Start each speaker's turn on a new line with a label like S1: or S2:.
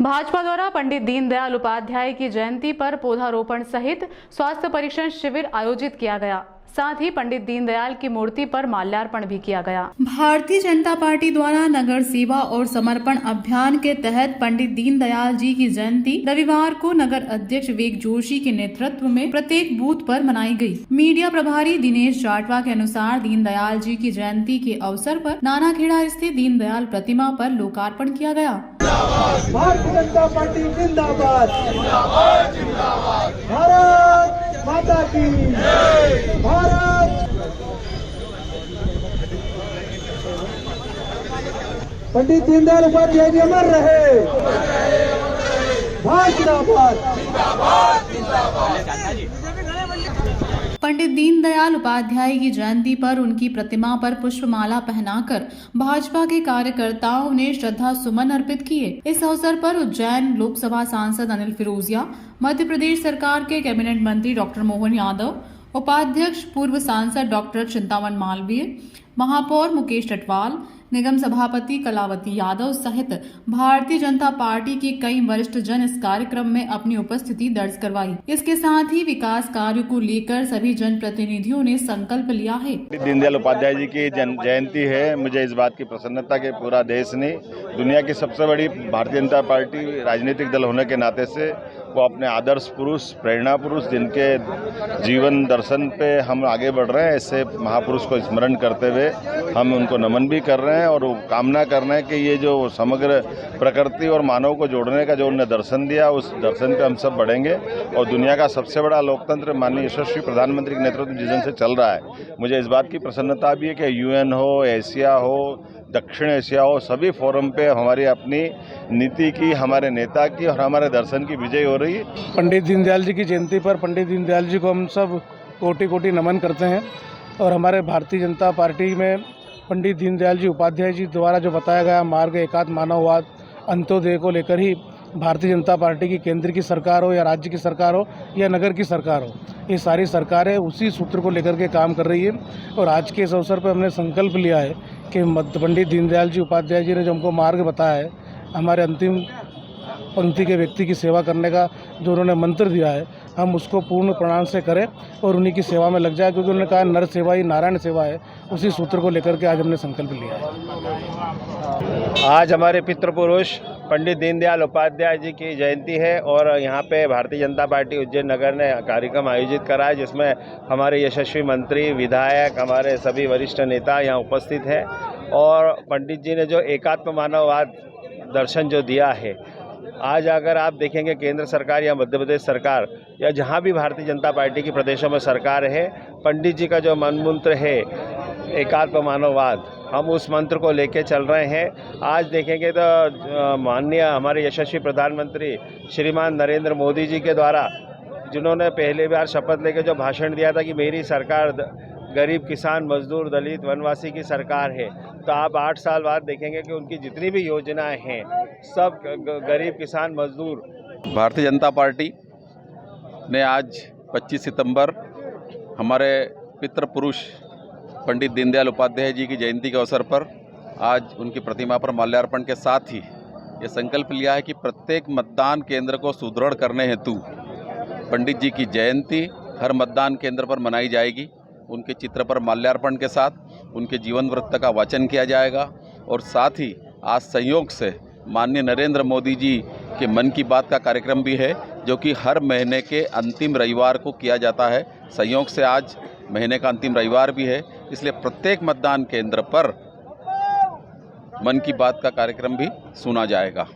S1: भाजपा द्वारा पंडित दीनदयाल उपाध्याय की जयंती पर पौधारोपण सहित स्वास्थ्य परीक्षण शिविर आयोजित किया गया। साथ ही पंडित दीनदयाल की मूर्ति पर माल्यार्पण भी किया गया। भारतीय जनता पार्टी द्वारा नगर सेवा और समर्पण अभियान के तहत पंडित दीनदयाल जी की जयंती रविवार को नगर अध्यक्ष विवेक जोशी के नेतृत्व में प्रत्येक बूथ पर मनाई गई। मीडिया प्रभारी दिनेश जाटवा के अनुसार दीनदयाल जी की जयंती के अवसर पर नानाखेड़ा स्थित दीनदयाल प्रतिमा पर लोकार्पण किया गया।
S2: भारतीय जनता पार्टी जिंदाबाद, भारत माता की भारत। पंडित दीनदयाल उपाध्याय जी अमर रहे, भारत जिंदाबाद।
S1: पंडित दीनदयाल उपाध्याय की जयंती पर उनकी प्रतिमा पर पुष्पमाला पहनाकर भाजपा के कार्यकर्ताओं ने श्रद्धा सुमन अर्पित किए। इस अवसर पर उज्जैन लोकसभा सांसद अनिल फिरोजिया, मध्य प्रदेश सरकार के कैबिनेट मंत्री डॉक्टर मोहन यादव, उपाध्यक्ष पूर्व सांसद डॉक्टर चिंतामन मालवीय, महापौर मुकेश टटवाल, निगम सभापति कलावती यादव सहित भारतीय जनता पार्टी के कई वरिष्ठ जन इस कार्यक्रम में अपनी उपस्थिति दर्ज करवाई। इसके साथ ही विकास कार्य को लेकर सभी जनप्रतिनिधियों ने संकल्प लिया है।
S3: दीनदयाल उपाध्याय जी की जयंती है। मुझे इस बात की प्रसन्नता के पूरा देश ने, दुनिया की सबसे बड़ी भारतीय जनता पार्टी राजनीतिक दल होने के नाते से वो अपने आदर्श पुरुष, प्रेरणा पुरुष, जिनके जीवन दर्शन पे हम आगे बढ़ रहे हैं, ऐसे महापुरुष को स्मरण करते हुए हम उनको नमन भी कर रहे हैं और कामना कर रहे हैं कि ये जो समग्र प्रकृति और मानव को जोड़ने का जो उन्होंने दर्शन दिया, उस दर्शन पे हम सब बढ़ेंगे और दुनिया का सबसे बड़ा लोकतंत्र माननीय यशस्वी प्रधानमंत्री के नेतृत्व में जिस से चल रहा है, मुझे इस बात की प्रसन्नता भी है कि यूएन हो, एशिया हो, दक्षिण एशिया हो, सभी फोरम पे हमारी अपनी नीति की, हमारे नेता की और हमारे दर्शन की विजय हो रही है।
S4: पंडित दीनदयाल जी की जयंती पर पंडित दीनदयाल जी को हम सब कोटि कोटि नमन करते हैं और हमारे भारतीय जनता पार्टी में पंडित दीनदयाल जी उपाध्याय जी द्वारा जो बताया गया मार्ग एकात्म मानववाद, अंत्योदय को लेकर ही भारतीय जनता पार्टी की केंद्र की सरकार हो या राज्य की सरकार हो या नगर की सरकार हो, ये सारी सरकारें उसी सूत्र को लेकर के काम कर रही है। और आज के इस अवसर पर हमने संकल्प लिया है कि पंडित दीनदयाल जी उपाध्याय जी ने जो हमको मार्ग बताया है, हमारे अंतिम पंक्ति के व्यक्ति की सेवा करने का जो उन्होंने मंत्र दिया है, हम उसको पूर्ण प्राण से करें और उन्हीं की सेवा में लग जाए, क्योंकि उन्होंने कहा नर सेवा ही नारायण सेवा है। उसी सूत्र को लेकर के आज हमने संकल्प लिया है।
S3: आज हमारे पितृपुरुष पंडित दीनदयाल उपाध्याय जी की जयंती है और यहाँ पे भारतीय जनता पार्टी उज्जैन नगर ने कार्यक्रम आयोजित करा है, जिसमें हमारे यशस्वी मंत्री, विधायक, हमारे सभी वरिष्ठ नेता यहाँ उपस्थित हैं। और पंडित जी ने जो एकात्म मानववाद दर्शन जो दिया है, आज अगर आप देखेंगे केंद्र सरकार या मध्य प्रदेश सरकार या जहाँ भी भारतीय जनता पार्टी की प्रदेशों में सरकार है, पंडित जी का जो मनमंत्र है एकात्म मानववाद, हम उस मंत्र को लेके चल रहे हैं। आज देखेंगे तो माननीय हमारे यशस्वी प्रधानमंत्री श्रीमान नरेंद्र मोदी जी के द्वारा, जिन्होंने पहली बार शपथ लेके जो भाषण दिया था कि मेरी सरकार गरीब, किसान, मजदूर, दलित, वनवासी की सरकार है, तो आप 8 साल बाद देखेंगे कि उनकी जितनी भी योजनाएं हैं सब गरीब, किसान, मजदूर।
S5: भारतीय जनता पार्टी ने आज 25 सितंबर हमारे पितृपुरुष पंडित दीनदयाल उपाध्याय जी की जयंती के अवसर पर आज उनकी प्रतिमा पर माल्यार्पण के साथ ही ये संकल्प लिया है कि प्रत्येक मतदान केंद्र को सुदृढ़ करने हेतु पंडित जी की जयंती हर मतदान केंद्र पर मनाई जाएगी। उनके चित्र पर माल्यार्पण के साथ उनके जीवन वृत्त का वाचन किया जाएगा और साथ ही आज संयोग से माननीय नरेंद्र मोदी जी के मन की बात का कार्यक्रम भी है, जो कि हर महीने के अंतिम रविवार को किया जाता है। संयोग से आज महीने का अंतिम रविवार भी है, इसलिए प्रत्येक मतदान केंद्र पर मन की बात का कार्यक्रम भी सुना जाएगा।